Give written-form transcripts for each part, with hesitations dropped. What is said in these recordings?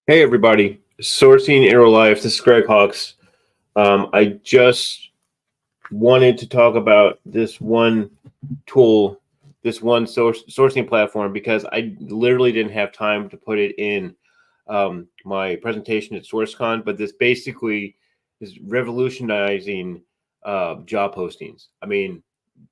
Hey everybody, Sourcing in Real Life. This is Greg Hawkes. I just wanted to talk about this one tool, this one sourcing platform, because I literally didn't have time to put it in my presentation at SourceCon. But this basically is revolutionizing job postings. I mean,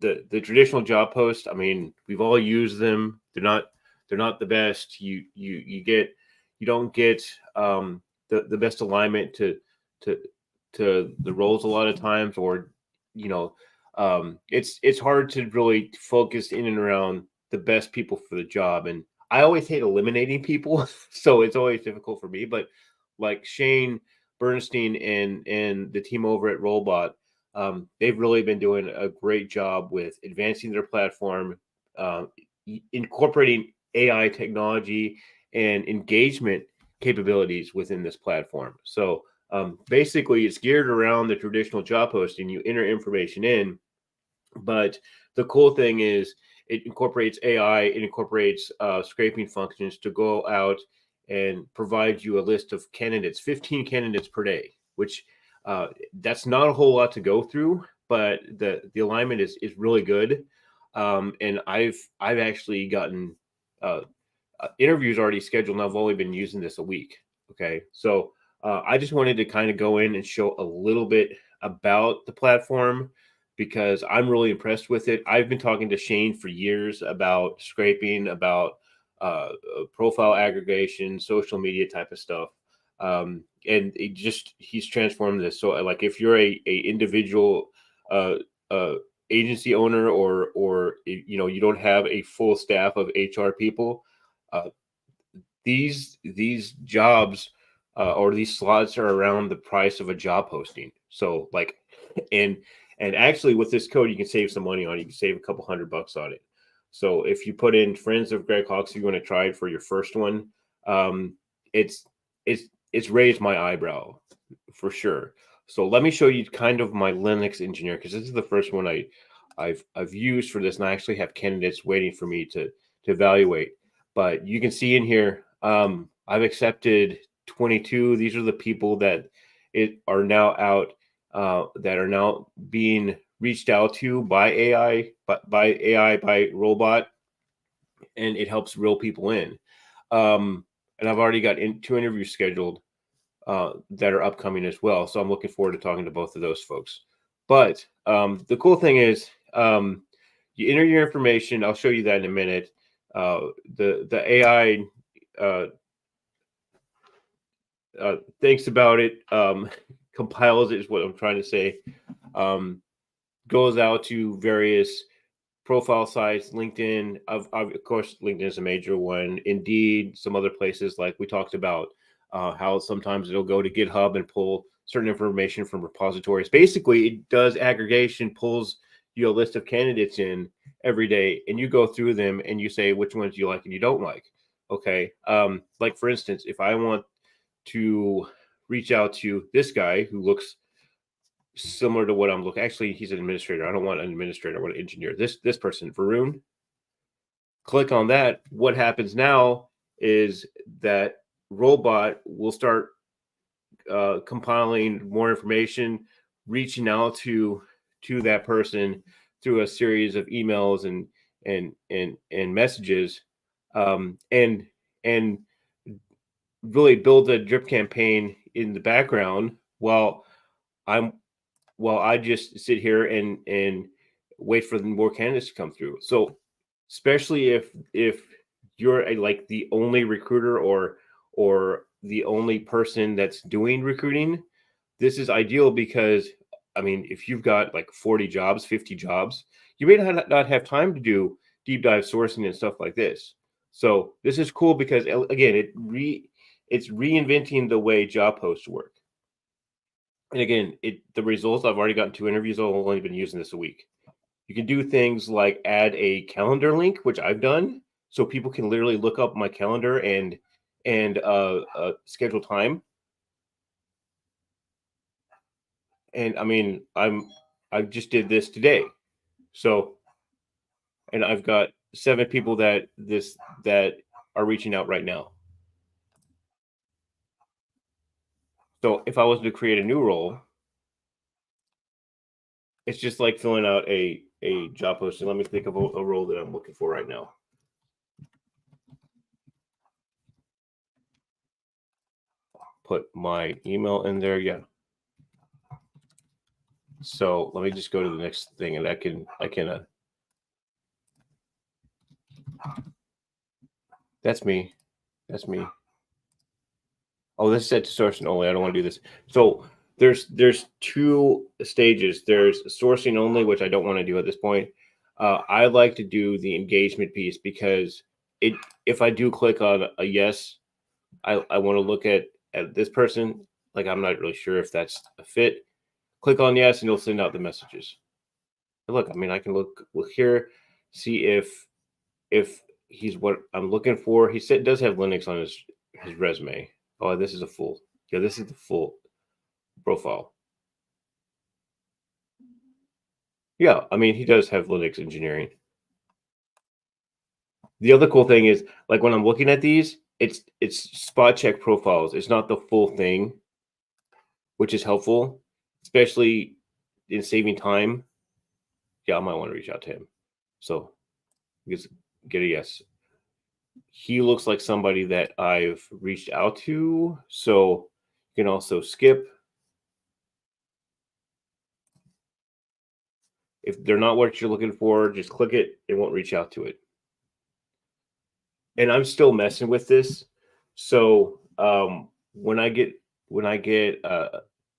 the traditional job post. I mean, we've all used them. They're not the best. You don't get the best alignment to to the roles a lot of times, or you know, it's hard to really focus in and around the best people for the job. And I always hate eliminating people, so it's always difficult for me. But like Shane Bernstein and the team over at Rollbot, they've really been doing a great job with advancing their platform, incorporating AI technology and engagement capabilities within this platform. So basically, it's geared around the traditional job posting. You enter information in, but the cool thing is it incorporates AI, it incorporates scraping functions to go out and provide you a list of candidates, 15 candidates per day, which that's not a whole lot to go through, but the alignment is really good. And I've actually gotten interviews already scheduled, and I've only been using this a week. Okay, so I just wanted to kind of go in and show a little bit about the platform because I'm really impressed with it. I've been talking to Shane for years about scraping, about profile aggregation, social media type of stuff. And he's transformed this. So like if you're a individual uh, uh, agency owner, or you don't have a full staff of HR people, uh, these jobs or these slots are around the price of a job posting. So like, and and actually with this code you can save some money on it. You can save a couple $100 on it. So if you put in Friends of Greg Hawkes, if you want to try it for your first one, um, it's it's raised my eyebrow for sure. So let me show you kind of my Linux engineer, because this is the first one I've used for this, and I actually have candidates waiting for me to evaluate. But you can see in here, I've accepted 22. These are the people that it are now out, that are now being reached out to by AI, by robot, and it helps reel people in. And I've already got two interviews scheduled that are upcoming as well. So I'm looking forward to talking to both of those folks. But the cool thing is, you enter your information. I'll show you that in a minute. The AI uh, thinks about it, compiles it, is what I'm trying to say. Um, Goes out to various profile sites, LinkedIn. Of course, LinkedIn is a major one. Indeed, some other places like we talked about, how sometimes it'll go to GitHub and pull certain information from repositories. Basically, it does aggregation, pulls you a list of candidates in every day, and you go through them and you say which ones you like and you don't like. Okay, like for instance, if I want to reach out to this guy who looks similar to what I'm looking. Actually, he's an administrator. I don't want an administrator. I want an engineer. This person, Varun. Click on that. What happens now is that robot will start compiling more information, reaching out to that person through a series of emails and messages, and really build a drip campaign in the background I'm while I just sit here and wait for the more candidates to come through. So especially if you're like the only recruiter, or the only person that's doing recruiting, this is ideal because I mean, if you've got like 40 jobs, 50 jobs, you may not have time to do deep dive sourcing and stuff like this. So this is cool because again, it's reinventing the way job posts work. And again, the results, I've already gotten two interviews. I've only been using this a week. You can do things like add a calendar link, which I've done, so people can literally look up my calendar and schedule time. And I mean, I just did this today, so and I've got 7 people that are reaching out right now. So if I was to create a new role, it's just like filling out a job posting. Let me think of a role that I'm looking for right now. Put my email in there. Yeah. So let me just go to the next thing, and I can that's me. That's me. Oh, this is set to sourcing only. I don't want to do this. So there's two stages. There's sourcing only, which I don't want to do at this point. I like to do the engagement piece because it if I do click on a yes, I want to look at this person. Like I'm not really sure if that's a fit. Click on yes, and it'll send out the messages. But look, I mean, I can look here, see if he's what I'm looking for. He said does have Linux on his resume. Oh, this is a full. Yeah, this is the full profile. Yeah, I mean, he does have Linux engineering. The other cool thing is, like when I'm looking at these, it's spot check profiles. It's not the full thing, which is helpful, especially in saving time. Yeah, I might want to reach out to him. So, just get a yes. He looks like somebody that I've reached out to. So you can also skip. If they're not what you're looking for, just click it. It won't reach out to it. And I'm still messing with this. So when I get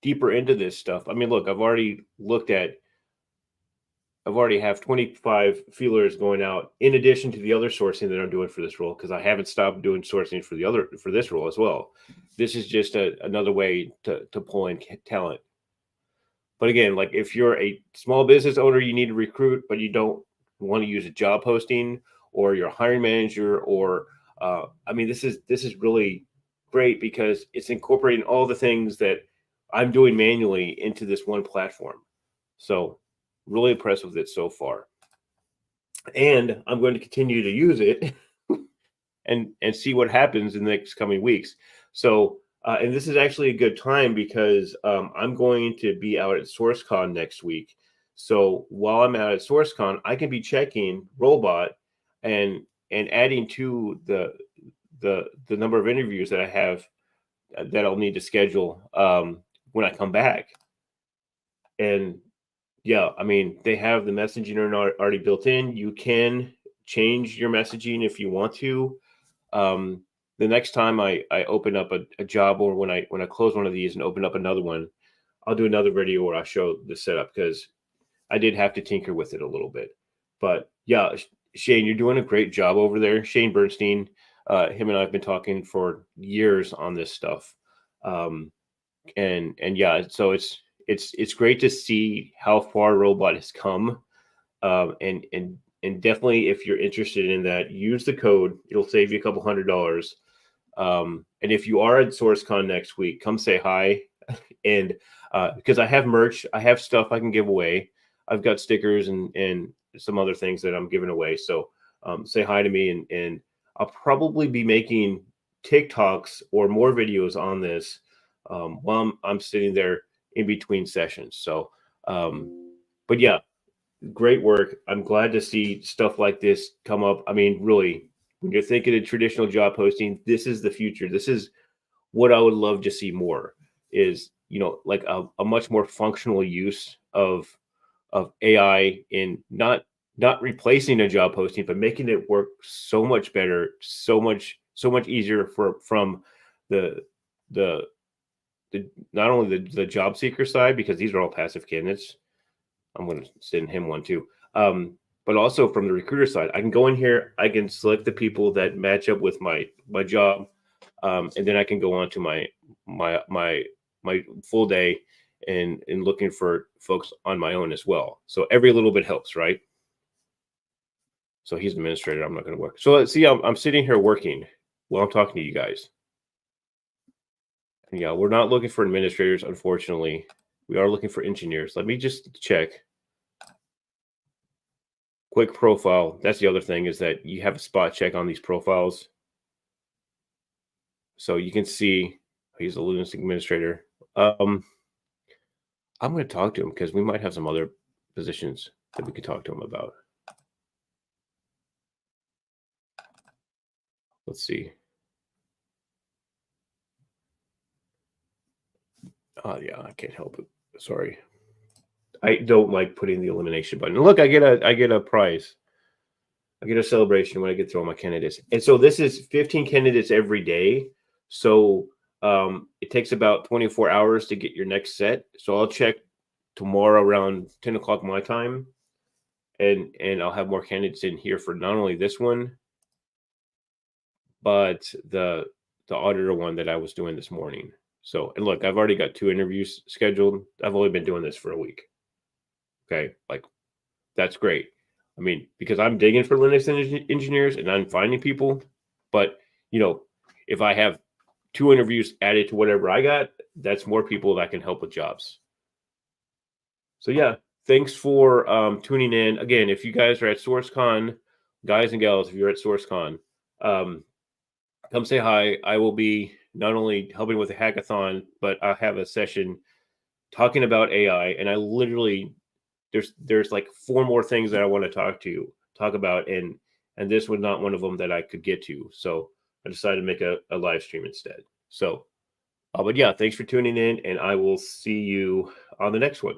deeper into this stuff, I mean, look, I've already have 25 feelers going out in addition to the other sourcing that I'm doing for this role because I haven't stopped doing sourcing for this role as well. This is just another way to pull in talent. But again, like if you're a small business owner, you need to recruit, but you don't want to use a job posting, or you're a hiring manager, or I mean, this is really great because it's incorporating all the things that I'm doing manually into this one platform. So really impressed with it so far. And I'm going to continue to use it and see what happens in the next coming weeks. So and this is actually a good time because I'm going to be out at SourceCon next week. So while I'm out at SourceCon, I can be checking Robot and adding to the number of interviews that I have that I'll need to schedule when I come back. And yeah, I mean, they have the messaging already built in. You can change your messaging if you want to. The next time I open up a job, or when I close one of these and open up another one, I'll do another video where I show the setup because I did have to tinker with it a little bit. But yeah, Shane, you're doing a great job over there. Shane Bernstein, him and I have been talking for years on this stuff. And yeah, so it's great to see how far Robot has come. And definitely, if you're interested in that, use the code. It'll save you a couple $100. And if you are at SourceCon next week, come say hi. And because I have merch, I have stuff I can give away. I've got stickers and some other things that I'm giving away. So say hi to me, and I'll probably be making TikToks or more videos on this while I'm sitting there in between sessions. So, but yeah, great work. I'm glad to see stuff like this come up. I mean, really, when you're thinking of traditional job posting, this is the future. This is what I would love to see more is, like a much more functional use of AI in not replacing a job posting, but making it work so much better, so much easier from the the not only the job seeker side, because these are all passive candidates. I'm going to send him one too. But also from the recruiter side, I can go in here, I can select the people that match up with my job, and then I can go on to my full day and looking for folks on my own as well. So every little bit helps, right? So he's an administrator. I'm not going to work. So let's see. I'm sitting here working while I'm talking to you guys. And yeah, we're not looking for administrators, unfortunately. We are looking for engineers. Let me just check. Quick profile. That's the other thing, is that you have a spot check on these profiles. So you can see he's a Linux administrator. Um, I'm going to talk to him because we might have some other positions that we could talk to him about. Let's see. Oh yeah, I can't help it. Sorry. I don't like putting the elimination button. Look, I get a prize. I get a celebration when I get through all my candidates. And so this is 15 candidates every day. So it takes about 24 hours to get your next set. So I'll check tomorrow around 10 o'clock my time, and I'll have more candidates in here for not only this one, but the auditor one that I was doing this morning. So, and look, I've already got 2 interviews scheduled. I've only been doing this for a week. Okay, like that's great. I mean, because I'm digging for Linux engineers and I'm finding people, but you know, if I have 2 interviews added to whatever I got, that's more people that can help with jobs. So yeah, thanks for tuning in. Again, if you guys are at SourceCon, guys and gals, if you're at SourceCon, um, come say hi. I will be not only helping with the hackathon, but I'll have a session talking about AI. And I literally there's like 4 more things that I want to talk about, and this was not one of them that I could get to. So I decided to make a live stream instead. So, but yeah, thanks for tuning in, and I will see you on the next one.